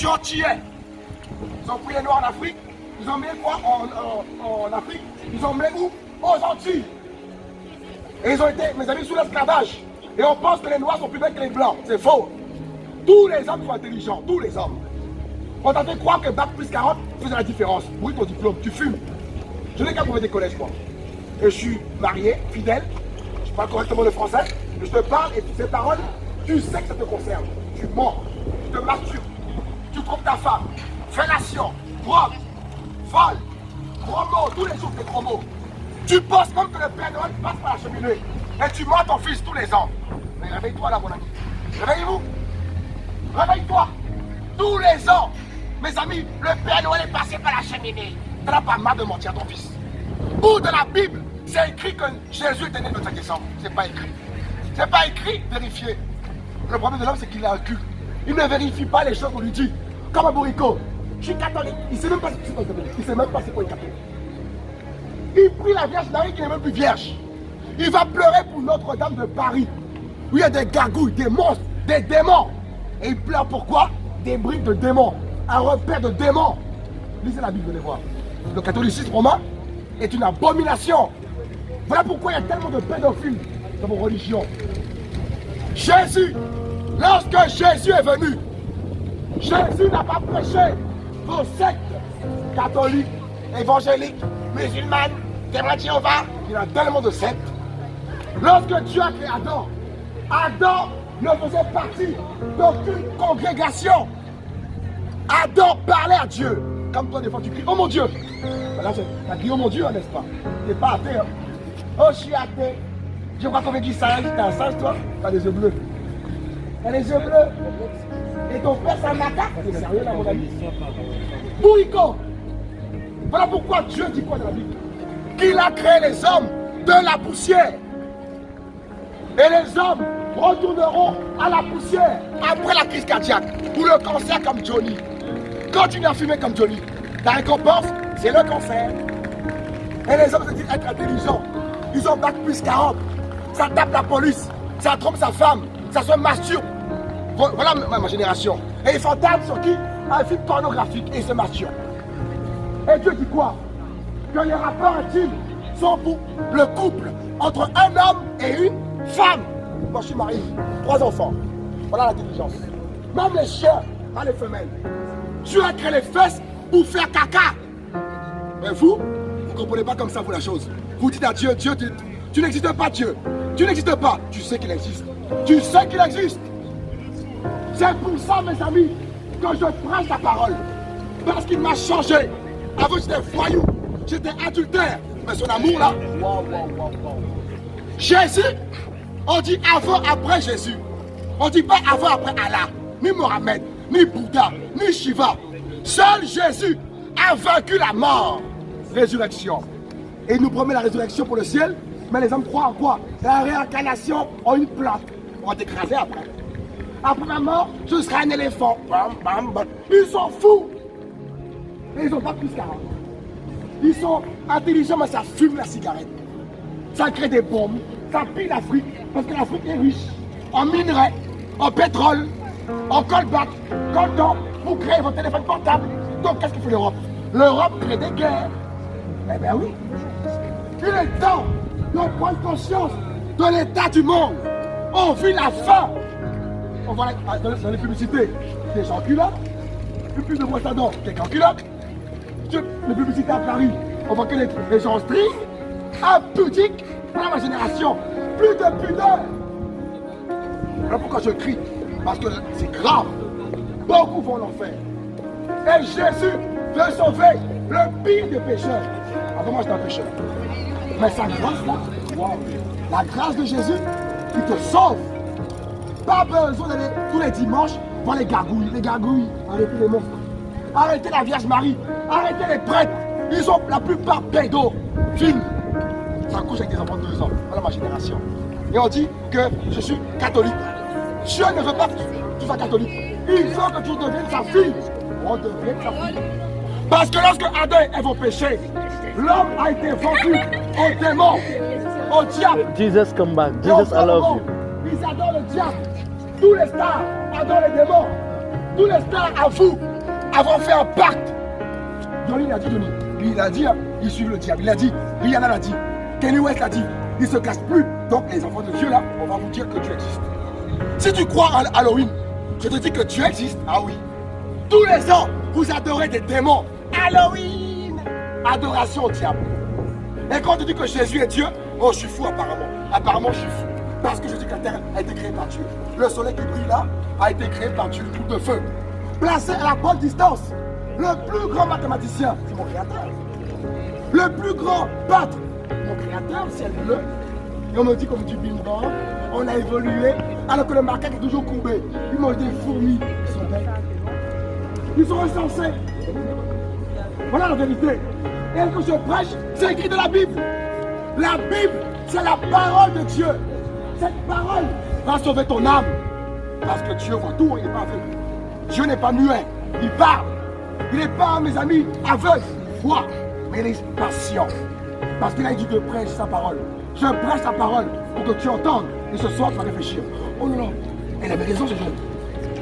Antillais. Ils ont pris les Noirs en Afrique. Ils ont mis quoi en Afrique? Ils ont mis où? Aux Antilles. Et ils ont été, mes amis, sous l'esclavage. Et on pense que les Noirs sont plus bêtes que les Blancs. C'est faux. Tous les hommes sont intelligents. Tous les hommes. On t'a fait croire que Bac plus 40 faisait la différence. Oui, ton diplôme, tu fumes. Je n'ai qu'à prouver des collèges, moi. Et je suis marié, fidèle. Je parle correctement le français. Je te parle et toutes ces paroles, tu sais que ça te concerne. Tu mens. Tu te masturbes. Tu trompes ta femme. Fellation. Drogue. Vol. Gros mots. Tous les jours, des gros mots. Tu penses même que le Père Noël passe par la cheminée. Et tu mens ton fils tous les ans. Mais réveille-toi là, mon ami. Réveillez-vous. Réveille-toi. Tous les ans. Mes amis, le Père Noël est passé par la cheminée. Tu n'as pas marre de mentir à ton fils. Ou de la Bible, c'est écrit que Jésus était né le 5 décembre. C'est pas écrit. C'est pas écrit, vérifié. Le problème de l'homme, c'est qu'il a un cul. Il ne vérifie pas les choses qu'on lui dit. Comme un bourricot. Je suis catholique. Il ne sait même pas c'est quoi une catholique. Il ne sait même pas c'est quoi une catholique. Il prie la Vierge Marie qui n'est même plus vierge. Il va pleurer pour Notre-Dame de Paris. Où il y a des gargouilles, des monstres, des démons. Et il pleure pourquoi? Des briques de démons. Un repère de démons. Lisez la Bible, vous allez voir. Le catholicisme romain est une abomination. Voilà pourquoi il y a tellement de pédophiles dans vos religions. Jésus, lorsque Jésus est venu, Jésus n'a pas prêché vos sectes catholiques, évangéliques, musulmanes, témoins de Jéhovah. Il y a tellement de sectes. Lorsque Dieu a créé Adam, Adam ne faisait partie d'aucune congrégation. Adam parlait à Dieu. Comme toi, des fois, tu cries, oh mon Dieu. Là, tu as crié, oh mon Dieu, n'est-ce pas? Tu n'es pas athée. Hein? Oh, je suis athée. Je crois qu'on veut dire sage. T'es un sage, toi? T'as les yeux bleus. T'as les yeux bleus. Et ton père, c'est un macaque. T'es sérieux, là, mon ami? Bourrico. Voilà pourquoi Dieu dit quoi dans la Bible? Qu'il a créé les hommes de la poussière. Et les hommes retourneront à la poussière après la crise cardiaque ou le cancer comme Johnny. Continue à fumer comme Johnny. Ta récompense, c'est le cancer. Et les hommes se disent être intelligents. Ils ont bac plus 40. Ça tape la police. Ça trompe sa femme. Ça se masturbe. Voilà ma génération. Et ils fantasment sur qui? Un film pornographique. Et ils se masturbent. Et Dieu dit quoi? Que les rapports intimes sont pour le couple entre un homme et une femme. Moi je suis marié, 3 enfants. Voilà l'intelligence. Même les chiens, pas les femelles. Dieu a créé les fesses pour faire caca. Mais vous ne comprenez pas comme ça vous la chose. Vous dites à Dieu, Dieu, tu n'existes pas Dieu. Tu n'existes pas. Tu sais qu'il existe. Tu sais qu'il existe. C'est pour ça mes amis que je prêche la parole. Parce qu'il m'a changé. Avant j'étais voyou, j'étais adultère. Mais son amour là, Jésus, on dit avant, après Jésus. On dit pas avant, après Allah. Ni Mohamed, ni Bouddha, ni Shiva. Seul Jésus a vaincu la mort. Résurrection. Et il nous promet la résurrection pour le ciel. Mais les hommes croient en quoi? La réincarnation en une plante. On va t'écraser après. Après ma mort, je serai un éléphant. Bam, bam, bam. Ils sont fous. Et ils n'ont pas plus 40. Ils sont intelligents, mais ça fume la cigarette. Ça crée des bombes. Ça pille l'Afrique. Parce que l'Afrique est riche en minerais, en pétrole, en colbac, coltan, pour créer votre téléphone portable. Donc qu'est-ce que fait l'Europe? L'Europe crée des guerres. Eh bien oui. Il est temps de prendre conscience de l'état du monde. On vit la faim. On voit dans les publicités des gens culottes. Plus de brosse à dents, quelqu'un culotte. Les publicités à Paris, on voit que les gens stricts, impudiques, pour ma génération. Plus de pudeur. Voilà pourquoi je crie. Parce que c'est grave. Beaucoup vont l'enfer. Et Jésus veut sauver le pire des pécheurs. Avant moi, j'étais un pécheur. Mais sa grâce là, wow. La grâce de Jésus qui te sauve. Pas besoin d'aller tous les dimanches voir les gargouilles, arrêtez les monstres. Arrêtez la Vierge Marie, arrêtez les prêtres. Ils sont la plupart pédophiles. Ça couche avec des enfants de 2 ans. Voilà ma génération. Et on dit que je suis catholique. Dieu ne veut pas que tu sois catholique. Il veut que tu deviennes sa fille. On devient sa fille. Parce que lorsque Adam et Ève ont péché, l'homme a été vendu au démon, au diable. Jesus come back. Jesus, I love you. Ils adorent le diable. Tous les stars adorent les démons. tous les stars à vous avons fait un pacte. Johnny, il a dit, Johnny. Lui, il a dit, hein, il suit le diable. Il a dit, Rihanna l'a dit, Kanye West l'a dit. Il ne se cache plus. Donc, les enfants de Dieu, là, on va vous dire que Dieu existe. Si tu crois en Halloween, je te dis que Dieu existe. Ah oui. Tous les ans, vous adorez des démons. Halloween. Adoration au diable. Et quand on te dit que Jésus est Dieu, oh, je suis fou apparemment. Apparemment, je suis fou. Parce que je dis que la terre a été créée par Dieu. Le soleil qui brille là a été créé par Dieu, tout de feu. Placé à la bonne distance. Le plus grand mathématicien, c'est mon créateur. Le plus grand peintre, mon créateur, ciel bleu. Et on me dit comme du Big Bang, on a évolué, alors que le macaque est toujours courbé. Ils mangent des fourmis, ils sont bêtes. Ils sont insensés. Voilà la vérité. Et que je prêche, c'est écrit dans la Bible. La Bible, c'est la parole de Dieu. Cette parole va sauver ton âme. Parce que Dieu voit tout, il n'est pas aveugle. Dieu n'est pas muet, il parle. Il n'est pas, mes amis, aveugle, il voit, mais il est patient. Parce qu'il a dit de prêcher sa parole. Je prêche sa parole pour que tu entendes. Et ce soir, tu vas réfléchir. Oh non, non, elle avait raison, ce jeune.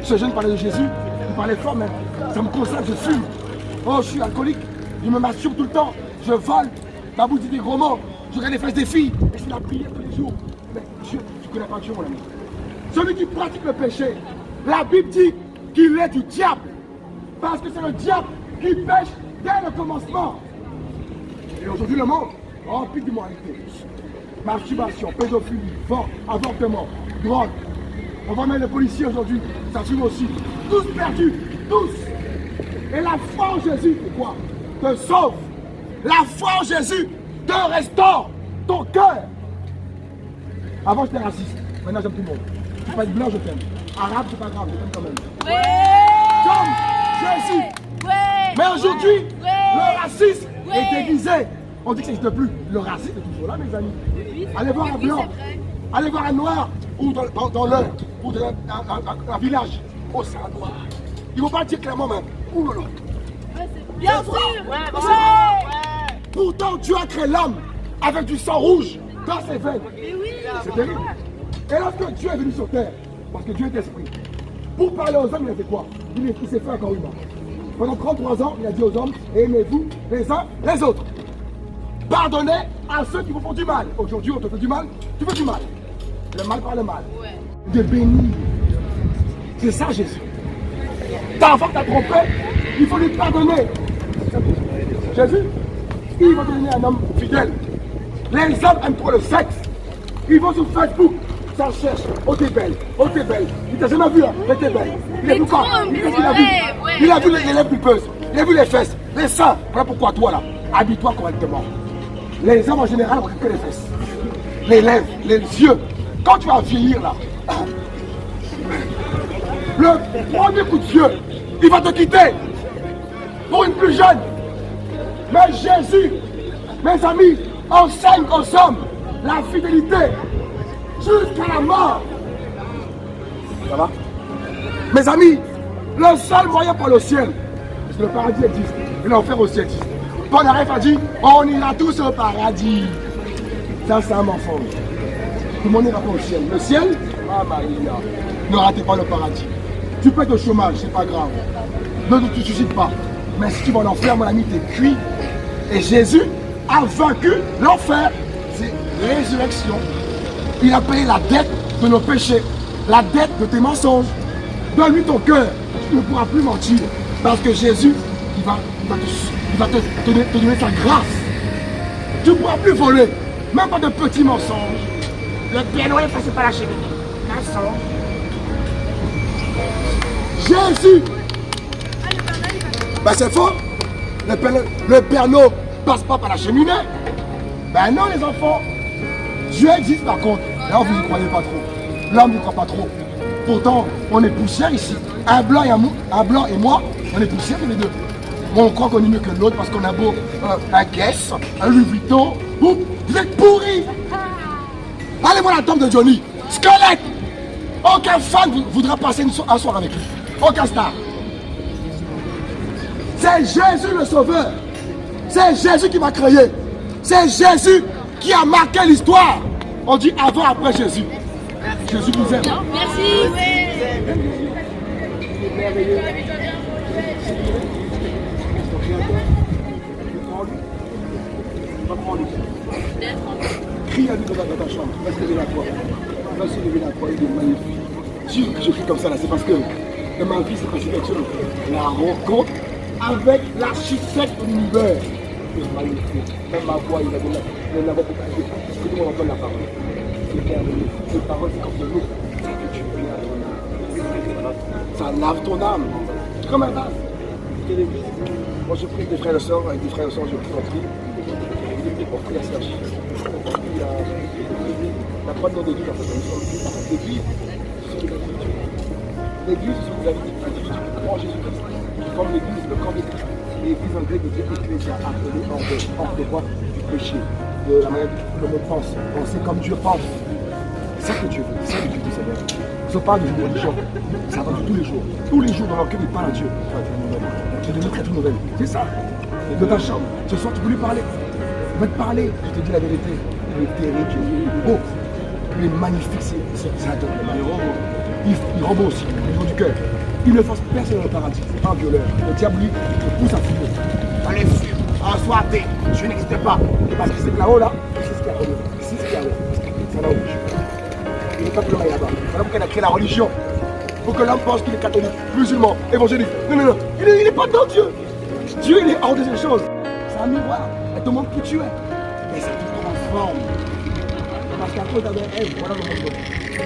Ce jeune parlait de Jésus, il parlait fort même. Ça me console, je fume. Oh, je suis alcoolique, je me masturbe tout le temps, je vole, ma bouche dit des gros mots, je regarde les fesses des filles, et je fais la prière tous les jours. Mais Dieu, tu connais pas Dieu, mon ami. Celui qui pratique le péché, la Bible dit qu'il est du diable. Parce que c'est le diable qui pêche dès le commencement. Et aujourd'hui, le monde rempli d'immoralité. Masturbation, pédophilie, avortement, drogue. On va mettre les policiers aujourd'hui, ça fume aussi. Tous perdus, tous. Et la foi en Jésus, c'est quoi? Te sauve. La foi en Jésus te restaure ton cœur. Avant, j'étais raciste. Maintenant, j'aime tout le monde. Tu peux être blanc, je t'aime. Arabe, c'est pas grave, je t'aime quand même. Ouais. Comme Jésus. Ouais. Mais aujourd'hui, ouais. le racisme ouais. est déguisé. On dit que ça n'existe plus. Le racisme est toujours là, mes amis. Oui, allez voir un blanc, allez voir un noir, ou dans l'heure, ou dans un village. Oh, c'est un noir. Ils ne vont pas le dire clairement, même. Ouh là là. Bien sûr. Pourtant, Dieu a créé l'homme avec du sang rouge dans ses veines. Oui. C'est terrible. Et lorsque Dieu est venu sur terre, parce que Dieu est esprit, pour parler aux hommes, il a fait quoi? Il s'est fait un corps humain. Pendant 33 ans, il a dit aux hommes, aimez-vous les uns les autres. Pardonnez à ceux qui vous font du mal. Aujourd'hui, on te fait du mal, tu fais du mal. Le mal par le mal. Ouais. De bénir. C'est ça, Jésus. Ta enfant t'a trompé, il faut lui pardonner. Jésus, il va devenir un homme fidèle. Les hommes aiment trop le sexe. Ils vont sur Facebook, ça cherche. Oh, t'es belle, oh, t'es belle. Il t'a jamais vu, hein, mais t'es belle. Il a vu quoi? Il a vu les lèvres pulpeuses, il a vu les fesses, les seins. Voilà pourquoi toi, là, habille-toi correctement. Les hommes en général regardent que les fesses, les lèvres, les yeux. Quand tu vas vieillir, là, le premier coup de Dieu, il va te quitter pour une plus jeune. Mais Jésus, mes amis, enseigne aux hommes la fidélité jusqu'à la mort. Ça va? Mes amis, le seul moyen pour le ciel, parce que le paradis existe, et l'enfer aussi existe. Paul Aref a dit, on ira tous au paradis. Ça, c'est un mensonge. Tout le monde n'ira pas au ciel. Le ciel, ah Maria, ne ratez pas le paradis. Tu peux être au chômage, c'est pas grave. Ne te suicides pas. Mais si tu vas en enfer, mon ami, t'es cuit. Et Jésus a vaincu l'enfer. C'est résurrection. Il a payé la dette de nos péchés, la dette de tes mensonges. Donne-lui ton cœur. Tu ne pourras plus mentir. Parce que Jésus, il va te donner sa grâce. Tu ne pourras plus voler. Même pas de petits mensonges. Le Père Noël passe par la cheminée. Mensonge. Jésus. Ben c'est faux. Le Père Noël passe pas par la cheminée. Ben non les enfants. Dieu existe par contre. Là vous n'y croyez pas trop. L'homme ne croit pas trop. Pourtant on est poussière ici. Un blanc et moi, on est poussière tous les deux. On croit qu'on est mieux que l'autre parce qu'on a beau un Guess, un Louis Vuitton. Vous êtes pourris. Allez voir la tombe de Johnny. Squelette. Aucun fan voudra passer un soir avec lui. Aucun star. C'est Jésus le Sauveur. C'est Jésus qui m'a créé. C'est Jésus qui a marqué l'histoire. On dit avant, après Jésus. Jésus vous aime. Merci. merveilleux. Crie à lui dans ta chambre. Vas-y, lever la voix. Vas-y, lever la voix. Il est magnifique. Si je crie comme ça, là, c'est parce que dans ma vie, c'est passé quelque chose. La rencontre avec l'architecte de l'univers. C'est magnifique. Même ma voix, il a donné la voix pour passer. Parce que tout le monde entend la parole. C'est merveilleux. Cette parole, c'est comme de l'eau. Ça fait du bien à ton âme. Ça lave ton âme. C'est comme un vase. Moi, je prie avec des frères et sœurs, je prie en tri. Pour prier à Serge. Il n'y a pas de nom d'église en fait. L'église, c'est ce que l'église, c'est ce que vous avez dit. L'individu qui croit en Jésus-Christ, qui forme l'église, le camp d'église. L'église en grec veut dire ecclésia, appelé hors de quoi? Du péché, de la manière dont le monde pense. Penser comme Dieu pense. C'est ça que Dieu veut, c'est ça que Dieu dit, Seigneur. Je parle de religion, ça va de tous les jours. Tous les jours dans lequel il parle à Dieu. Tu deviens très nouvelle. C'est ça. De ta chambre, ce soir tu peux lui parler. Il va te parler, je te dis la vérité. Il est terrible, Jésus. Il est beau. Il est magnifique, c'est Satan. Il rend aussi, au niveau du cœur. Il ne force personne dans le paradis. C'est pas un violeur. Le diable, lui, te pousse à fumer. Allez, fume. En sois athée. Je n'existe pas. Et parce que c'est là-haut, là, c'est ce qu'il y a. C'est ce qu'il y a. Ça va où il n'est pas plus loin là-bas. Voilà pourquoi il a créé la religion. Pour que l'homme pense qu'il est catholique, musulman, évangélique. Non, non, non. Il n'est pas dans Dieu. Dieu, il est hors de ces choses. C'est un miroir. Elle te montre qui tu es. Et ça te transforme. Parce qu'à cause d'Adam et Ève, voilà le monde.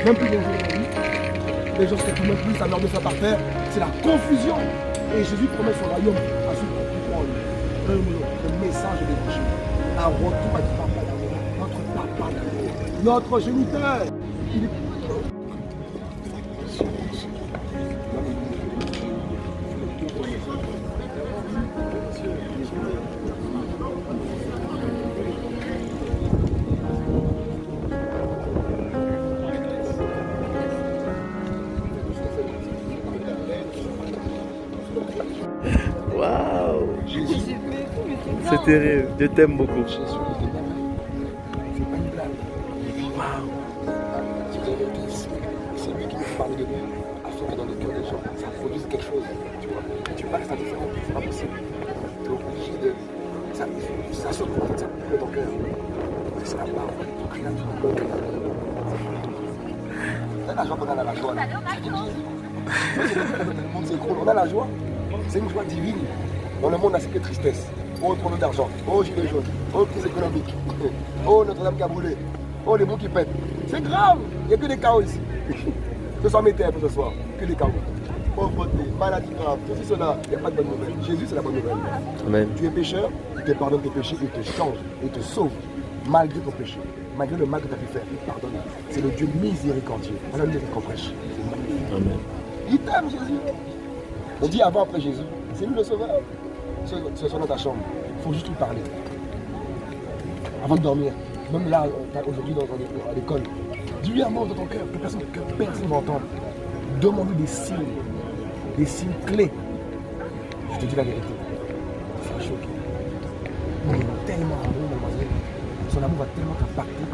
Même plus dans la vie. Les gens se retrouvent même plus, ça meurt de ça par terre. C'est la confusion. Et Jésus promet son royaume à ceux qui croient en lui. Le message de l'évangile. Un retour à du papa d'amour. Notre papa d'amour. Notre géniteur. Il est... Waouh! C'est terrible, je t'aime beaucoup. Jésus, c'est pas une blague. Il est vivant. C'est une vérité ici. C'est lui qui nous parle de nous, afin que dans le cœur des gens, ça produise quelque chose. Tu vois, tu parles, c'est différent, c'est pas possible. Tu es obligé de. Ça saute en fait, ça coupe dans ton cœur. C'est la parole, tu cries là, tu vas le on a la joie qu'on a dans la joie. Le monde s'écroule, on a la joie. C'est une joie divine. Dans le monde, on a c'est que tristesse. Oh, trop d'argent. Oh, gilet jaune. Oh, crise économique. Oh, Notre-Dame qui a brûlé. Oh, les bons qui pètent. C'est grave. Il n'y a que des chaos ici. 200 mètres pour ce soir. Que des chaos. Pauvreté, maladie grave, ceci, cela. Il n'y a pas de bonne nouvelle. Jésus, c'est la bonne nouvelle. Amen. Tu es pécheur, il te pardonne tes péchés, il te change, il te sauve. Malgré ton péché, malgré le mal que tu as pu faire, il te pardonne. C'est le Dieu miséricordieux. Voilà le Dieu qu'on prêche. Amen. Il t'aime, Jésus. On dit avant, après Jésus. C'est lui le sauveur. Ce soir dans ta chambre, il faut juste lui parler. Avant de dormir, même là, aujourd'hui à l'école, dis-lui un mot dans ton cœur que personne ne va entendre. Demande-lui des signes clés. Je te dis la vérité. Ça va choquer. Il est tellement amoureux, mademoiselle. Son amour va tellement t'impacter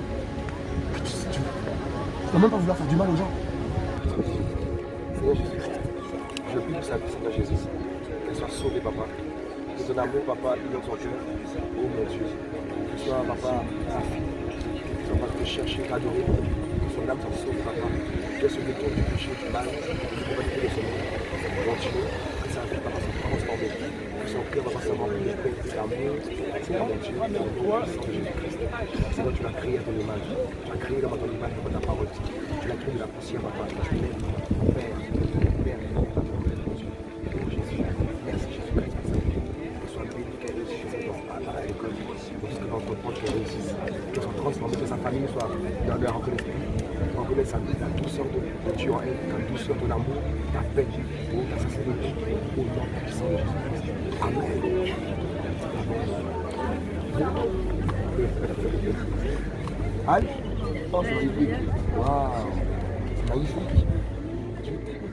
que tu ne vas même pas vouloir faire du mal aux gens. Seigneur Jésus-Christ, je prie pour sa vie, Seigneur Jésus, qu'elle soit sauvée, papa. Que ton amour, papa, il dans son cœur. Oh mon Dieu, que soit, papa, sa fille, qui va te chercher, t'adorer, que son âme soit sauvée, papa. Qu'elle se détourne du péché, du mal, du pauvreté de son nom. Mon Dieu, que sa vie, papa, soit transformée. Que son cœur, papa, soit rempli de paix et d'amour. Seigneur mon Dieu, dans le nom de Jésus-Christ. Seigneur, tu l'as créé à ton image. Tu as créé dans ton image, dans ta parole. Tu l'as créé de la poussière, papa. Tu l'aimes, Père. Père, mon Dieu. Oh Jésus, merci Jésus-Christ. Que soit béni, qu'elle réussisse à l'école. Que l'entrepôt qu'elle réussisse. Que soit transformée, que sa famille soit dans leur reconnaissance. Reconnaître la douceur de Dieu en elle, la douceur de l'amour, ta paix, ta sincérité, au nom puissant de Jésus-Christ. Amen. Allez, oh c'est magnifique. Waouh, c'est magnifique. Dieu t'aime.